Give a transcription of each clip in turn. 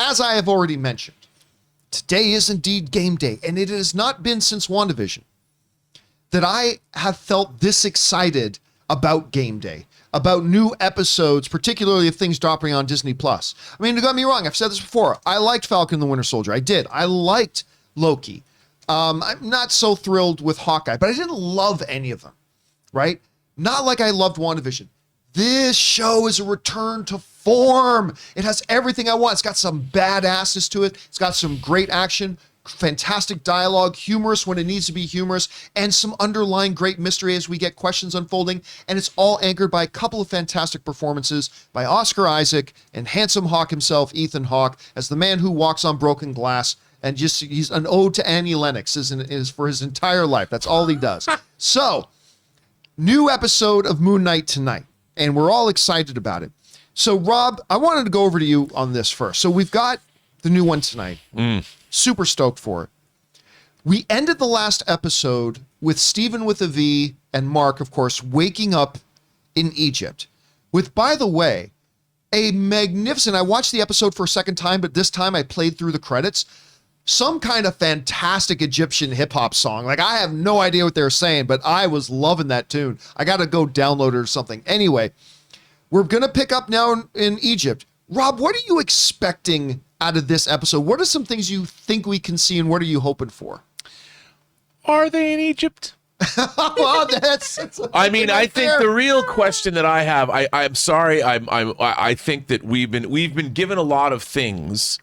as I have already mentioned, today is indeed game day, and it has not been since WandaVision that I have felt this excited about game day, about new episodes, particularly of things dropping on Disney+. I mean, don't get me wrong, I've said this before. I liked Falcon and the Winter Soldier. I did. I liked Loki. I'm not so thrilled with Hawkeye, but I didn't love any of them, right? Not like I loved WandaVision. This show is a return to form. It has everything I want. It's got some badasses to it. It's got some great action, fantastic dialogue, humorous when it needs to be humorous, and some underlying great mystery as we get questions unfolding. And it's all anchored by a couple of fantastic performances by Oscar Isaac and handsome Hawk himself, Ethan Hawke, as the man who walks on broken glass. And just, he's an ode to Annie Lennox is for his entire life. That's all he does. So, new episode of Moon Knight tonight, and we're all excited about it. So, Rob, I wanted to go over to you on this first. So, we've got the new one tonight. Super stoked for it. We ended the last episode with Stephen with a V and Mark, of course, waking up in Egypt. With, by the way, a magnificent, I watched the episode for a second time, but this time I played through the credits. Some kind of fantastic Egyptian hip hop song. Like, I have no idea what they're saying, but I was loving that tune. I got to go download it or something. Anyway, we're going to pick up now in Egypt. Rob, what are you expecting out of this episode? What are some things you think we can see, and what are you hoping for? Are they in Egypt? Well, I mean, I think the real question that I have, I'm sorry, I think that we've been given a lot of things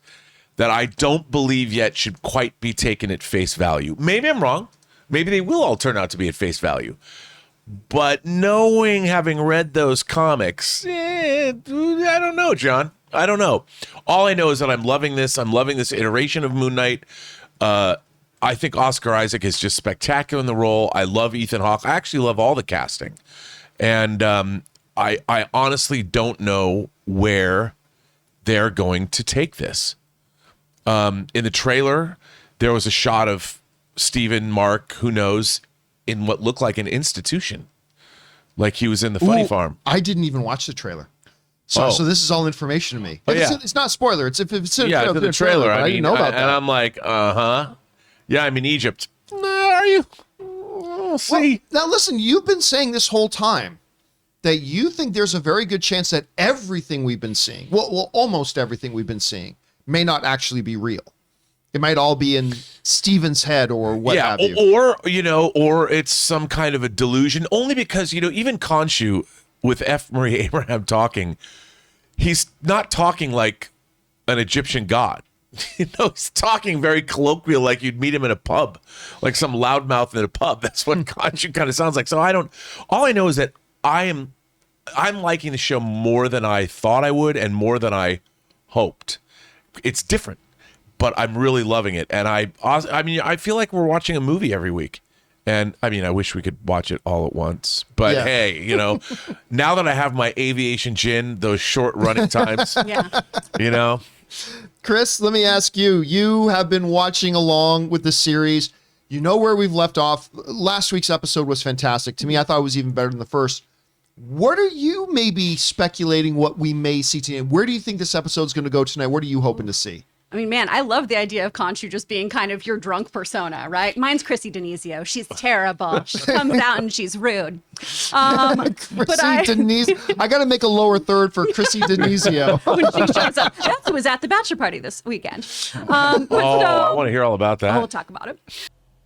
that I don't believe yet should quite be taken at face value. Maybe I'm wrong. Maybe they will all turn out to be at face value. But knowing, having read those comics, I don't know, John. I don't know. All I know is that I'm loving this. I'm loving this iteration of Moon Knight. I think Oscar Isaac is just spectacular in the role. I love Ethan Hawke. I actually love all the casting. And I honestly don't know where they're going to take this. In the trailer, there was a shot of Stephen, Mark, who knows, in what looked like an institution. Like he was in the funny farm. I didn't even watch the trailer. So this is all information to me. It's not a spoiler. It's in the trailer. I didn't know about that. And I'm like, yeah, I'm in Egypt. Are you? We'll see. Well, now listen, you've been saying this whole time that you think there's a very good chance that everything we've been seeing, well, almost everything we've been seeing, may not actually be real. It might all be in Steven's head or what have you. Or it's some kind of a delusion, only because, even Khonshu with F. Murray Abraham talking, he's not talking like an Egyptian god. He's talking very colloquial, like you'd meet him in a pub, like some loudmouth in a pub. That's what Khonshu kind of sounds like. So all I know is that I'm liking the show more than I thought I would and more than I hoped. It's different, but I'm really loving it. And I feel like we're watching a movie every week. And I wish we could watch it all at once. But hey, now that I have my aviation gin, those short running times, Chris, let me ask you. You have been watching along with the series. You know where we've left off. Last week's episode was fantastic. To me, I thought it was even better than the first. What are you maybe speculating what we may see tonight? Where do you think this episode's going to go tonight? What are you hoping to see? I mean, man, I love the idea of Khonshu just being kind of your drunk persona, right? Mine's Chrissy Denizio. She's terrible. She comes out and she's rude. Denizio. I got to make a lower third for Chrissy Denizio. When she shows up. That's who was at the bachelor party this weekend. I want to hear all about that. We'll talk about it.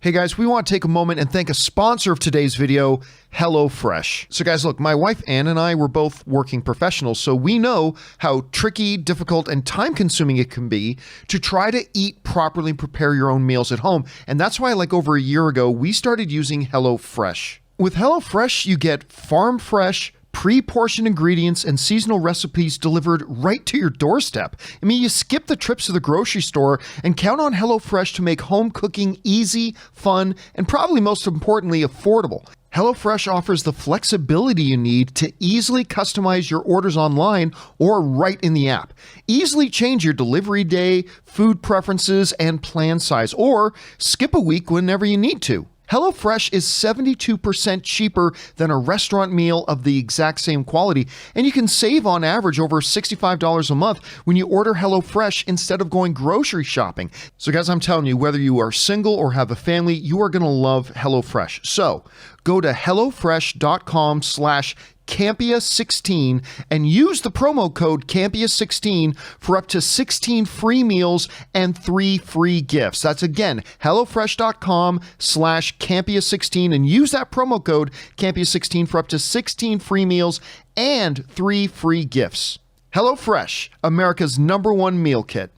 Hey guys, we want to take a moment and thank a sponsor of today's video, HelloFresh. So guys, look, my wife Ann and I were both working professionals, so we know how tricky, difficult, and time-consuming it can be to try to eat properly and prepare your own meals at home. And that's why, like over a year ago, we started using HelloFresh. With HelloFresh, you get farm-fresh, pre-portioned ingredients and seasonal recipes delivered right to your doorstep. I mean, you skip the trips to the grocery store and count on HelloFresh to make home cooking easy, fun, and probably most importantly, affordable. HelloFresh offers the flexibility you need to easily customize your orders online or right in the app. Easily change your delivery day, food preferences, and plan size, or skip a week whenever you need to. HelloFresh is 72% cheaper than a restaurant meal of the exact same quality, and you can save on average over $65 a month when you order HelloFresh instead of going grocery shopping. So guys, I'm telling you, whether you are single or have a family, you are going to love HelloFresh. So go to HelloFresh.com/Campea16 and use the promo code Campea16 for up to 16 free meals and 3 free gifts. That's again, HelloFresh.com/Campea16 and use that promo code Campea16 for up to 16 free meals and 3 free gifts. HelloFresh, America's #1 meal kit.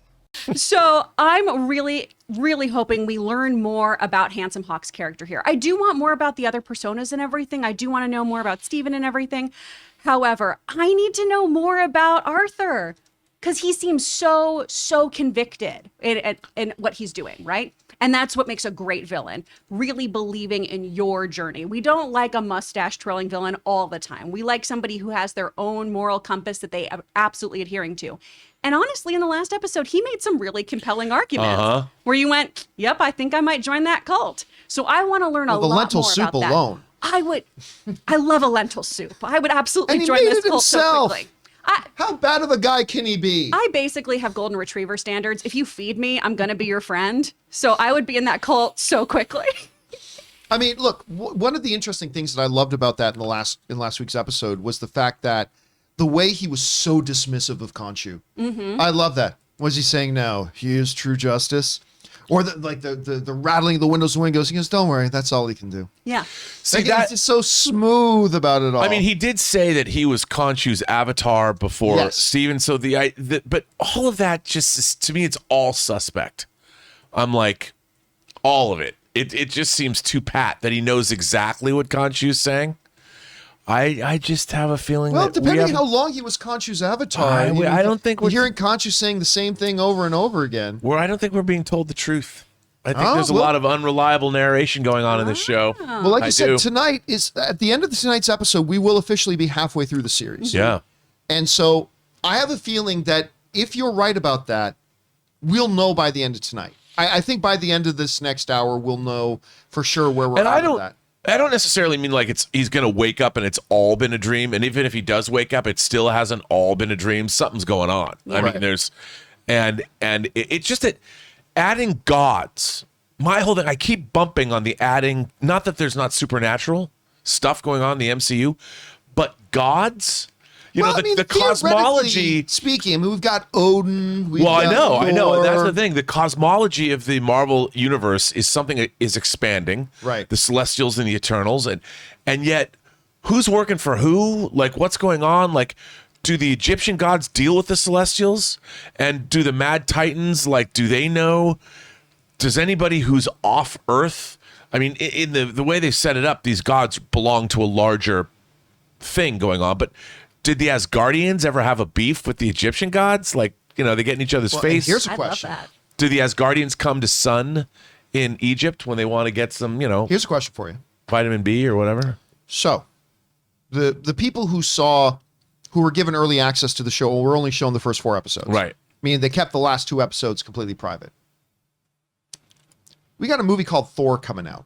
So I'm really hoping we learn more about Handsome Hawk's character here. I do want more about the other personas and everything. I do want to know more about Steven and everything. However, I need to know more about Arthur because he seems so convicted in what he's doing, right? And that's what makes a great villain, really believing in your journey. We don't like a mustache twirling villain all the time. We like somebody who has their own moral compass that they are absolutely adhering to. And honestly, in the last episode, he made some really compelling arguments where you went, yep, I think I might join that cult. So I want to learn a lot more about that. The lentil soup alone. I love a lentil soup. I would absolutely join this cult so quickly. How bad of a guy can he be? I basically have golden retriever standards. If you feed me, I'm going to be your friend. So I would be in that cult so quickly. I mean, look, one of the interesting things that I loved about that in last week's episode was the fact that the way he was so dismissive of Khonshu. I love that. What is he saying now? He is true justice. Or the rattling of the windows and windows. He goes, don't worry, that's all he can do. Yeah. See, he's just so smooth about it all. I mean, he did say that he was Khonshu's avatar before Steven. So but all of that just, to me, it's all suspect. I'm like, all of it. It just seems too pat that he knows exactly what Khonshu's saying. I just have a feeling that depending how long he was Khonshu's avatar, I don't think we're hearing Khonshu saying the same thing over and over again. I don't think we're being told the truth. I think there's a lot of unreliable narration going on in this show. Well, like you said, tonight is at the end of tonight's episode, we will officially be halfway through the series. Yeah. And so I have a feeling that if you're right about that, we'll know by the end of tonight. I think by the end of this next hour, we'll know for sure where we're at with that. I don't necessarily mean like he's going to wake up and it's all been a dream. And even if he does wake up, it still hasn't all been a dream. Something's going on. I mean, there's, and it's just that adding gods, my whole thing, I keep bumping on the adding, not that there's not supernatural stuff going on in the MCU, but gods. You know, the cosmology. Speaking, I mean, we've got Odin. I know. That's the thing. The cosmology of the Marvel universe is something that is expanding. Right. The Celestials and the Eternals, and yet, who's working for who? Like, what's going on? Like, do the Egyptian gods deal with the Celestials? And do the Mad Titans, like, do they know? Does anybody who's off Earth? I mean, in the way they set it up, these gods belong to a larger thing going on, but. Did the Asgardians ever have a beef with the Egyptian gods? Like, you know, they get in each other's face? Here's a question. Do the Asgardians come to Sun in Egypt when they want to get some, Here's a question for you. Vitamin B or whatever? So, the people who were given early access to the show were only shown the first 4 episodes. Right. Meaning they kept the last 2 episodes completely private. We got a movie called Thor coming out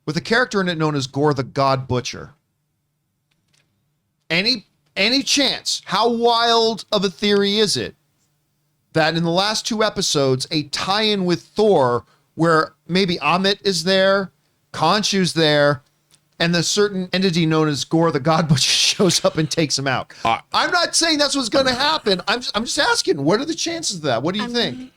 with a character in it known as Gore the God Butcher. Any chance, how wild of a theory is it that in the last 2 episodes, a tie-in with Thor where maybe Amit is there, Khonshu's there, and the certain entity known as Gore the God Butcher shows up and takes him out? I'm not saying that's what's going to happen. I'm just asking, what are the chances of that? What do you think?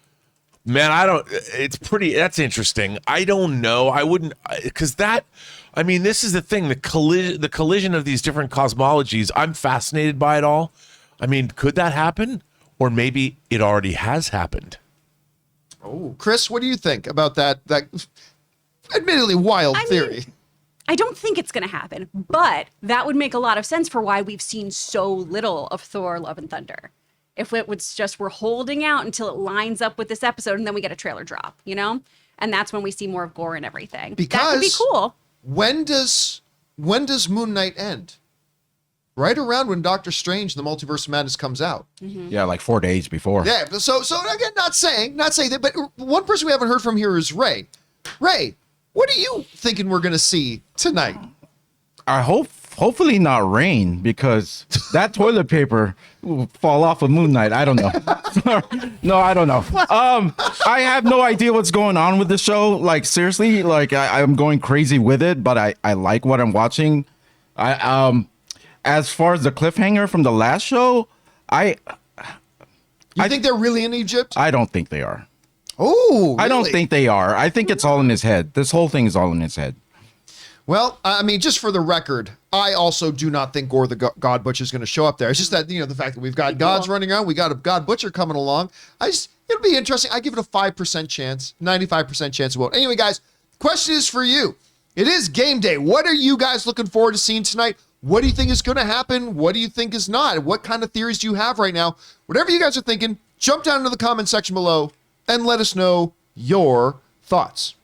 Man, that's interesting. I don't know. I wouldn't, because this is the thing, the collision of these different cosmologies, I'm fascinated by it all. I mean, could that happen? Or maybe it already has happened. Oh, Chris, what do you think about that admittedly wild theory? I don't think it's going to happen, but that would make a lot of sense for why we've seen so little of Thor, Love and Thunder. If it was just we're holding out until it lines up with this episode and then we get a trailer drop, And that's when we see more of Gore and everything. Because that could be cool. When does Moon Knight end? Right around when Doctor Strange, the Multiverse of Madness comes out. Mm-hmm. Yeah, like 4 days before. Yeah, so again, not saying that, but one person we haven't heard from here is Ray. Ray, What are you thinking we're going to see tonight? I hopefully not rain, because that toilet paper will fall off of Moon Knight. I don't know. No, I don't know. I have no idea what's going on with the show. Like, seriously, like I'm going crazy with it, but I like what I'm watching. As far as the cliffhanger from the last show, I think they're really in Egypt? don't think they are. Oh, really? I don't think they are. I think it's all in his head. This whole thing is all in his head. Well, I mean, just for the record, I also do not think Gore the God Butcher is going to show up there. It's just that, the fact that we've got gods running around, we got a God Butcher coming along. It'll be interesting. I give it a 5% chance, 95% chance it won't. Anyway, guys, question is for you. It is game day. What are you guys looking forward to seeing tonight? What do you think is going to happen? What do you think is not? What kind of theories do you have right now? Whatever you guys are thinking, jump down into the comment section below and let us know your thoughts.